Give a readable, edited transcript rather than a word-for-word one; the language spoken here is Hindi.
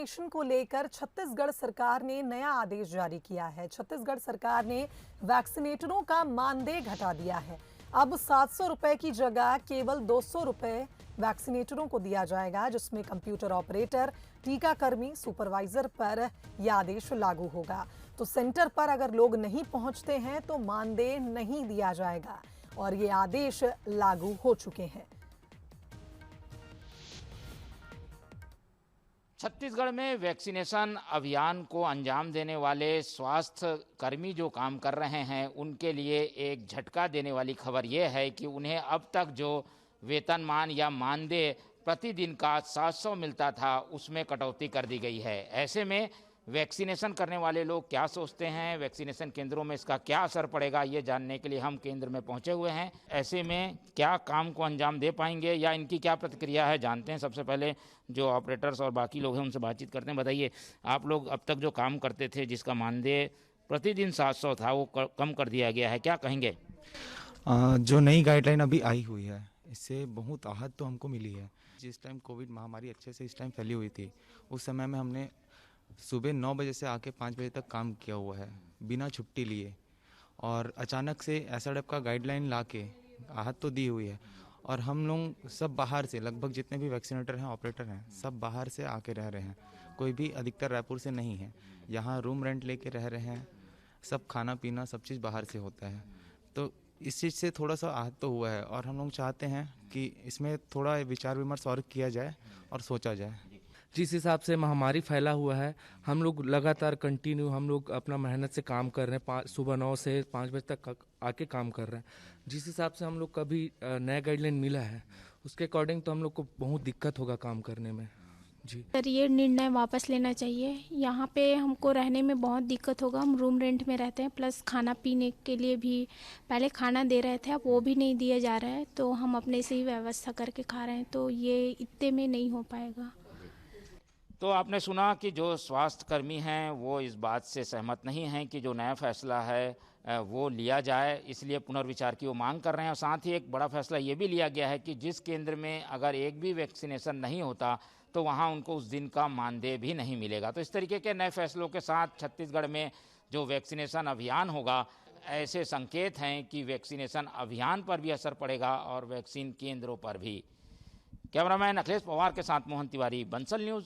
वैक्सीनेशन को लेकर छत्तीसगढ़ सरकार ने नया आदेश जारी किया है। छत्तीसगढ़ सरकार ने वैक्सीनेटरों का मानदेय घटा दिया है। अब 700 रुपए की जगह केवल 200 रुपए वैक्सीनेटरों को दिया जाएगा, जिसमें कंप्यूटर ऑपरेटर, टीकाकर्मी, सुपरवाइजर पर यह आदेश लागू होगा। तो सेंटर पर अगर लोग नहीं पहुंचते हैं तो मानदेय नहीं दिया जाएगा और ये आदेश लागू हो चुके हैं। छत्तीसगढ़ में वैक्सीनेशन अभियान को अंजाम देने वाले स्वास्थ्य कर्मी जो काम कर रहे हैं उनके लिए एक झटका देने वाली खबर यह है कि उन्हें अब तक जो वेतनमान या मानदेय प्रतिदिन का 700 मिलता था उसमें कटौती कर दी गई है। ऐसे में वैक्सीनेशन करने वाले लोग क्या सोचते हैं, वैक्सीनेशन केंद्रों में इसका क्या असर पड़ेगा, ये जानने के लिए हम केंद्र में पहुंचे हुए हैं। ऐसे में क्या काम को अंजाम दे पाएंगे या इनकी क्या प्रतिक्रिया है, जानते हैं। सबसे पहले जो ऑपरेटर्स और बाकी लोग हैं उनसे बातचीत करते हैं। बताइए, आप लोग अब तक जो काम करते थे जिसका मानदेय प्रतिदिन 700 था वो कम कर दिया गया है, क्या कहेंगे? जो नई गाइडलाइन अभी आई हुई है इससे बहुत राहत तो हमको मिली है। जिस टाइम कोविड महामारी अच्छे से इस टाइम फैली हुई थी उस समय में हमने सुबह 9 बजे से आके 5 बजे तक काम किया हुआ है बिना छुट्टी लिए, और अचानक से ऐसा टाइप का गाइडलाइन लाके राहत तो दी हुई है। और हम लोग सब बाहर से, लगभग जितने भी वैक्सीनेटर हैं, ऑपरेटर हैं, सब बाहर से आके रह रहे हैं। कोई भी अधिकतर रायपुर से नहीं है। यहाँ रूम रेंट लेके रह रहे हैं, सब खाना पीना सब चीज़ बाहर से होता है। तो इस चीज़ से थोड़ा सा आहत तो हुआ है और हम लोग चाहते हैं कि इसमें थोड़ा विचार विमर्श और किया जाए और सोचा जाए। जिस हिसाब से महामारी फैला हुआ है, हम लोग लगातार कंटिन्यू हम लोग अपना मेहनत से काम कर रहे हैं। सुबह 9 से 5 बजे तक आके काम कर रहे हैं। जिस हिसाब से हम लोग का भी नया गाइडलाइन मिला है उसके अकॉर्डिंग तो हम लोग को बहुत दिक्कत होगा काम करने में। जी सर, ये निर्णय वापस लेना चाहिए। यहाँ पे हमको रहने में बहुत दिक्कत होगा। हम रूम रेंट में रहते हैं, प्लस खाना पीने के लिए भी पहले खाना दे रहे थे, अब वो भी नहीं दिया जा रहा है। तो हम अपने से ही व्यवस्था करके खा रहे हैं, तो ये इतने में नहीं हो पाएगा। तो आपने सुना कि जो स्वास्थ्य कर्मी हैं वो इस बात से सहमत नहीं हैं कि जो नया फैसला है वो लिया जाए, इसलिए पुनर्विचार की वो मांग कर रहे हैं। और साथ ही एक बड़ा फैसला ये भी लिया गया है कि जिस केंद्र में अगर एक भी वैक्सीनेशन नहीं होता तो वहाँ उनको उस दिन का मानदेय भी नहीं मिलेगा। तो इस तरीके के नए फैसलों के साथ छत्तीसगढ़ में जो वैक्सीनेशन अभियान होगा, ऐसे संकेत हैं कि वैक्सीनेशन अभियान पर भी असर पड़ेगा और वैक्सीन केंद्रों पर भी। कैमरामैन अखिलेश पवार के साथ मोहन तिवारी, बंसल न्यूज़।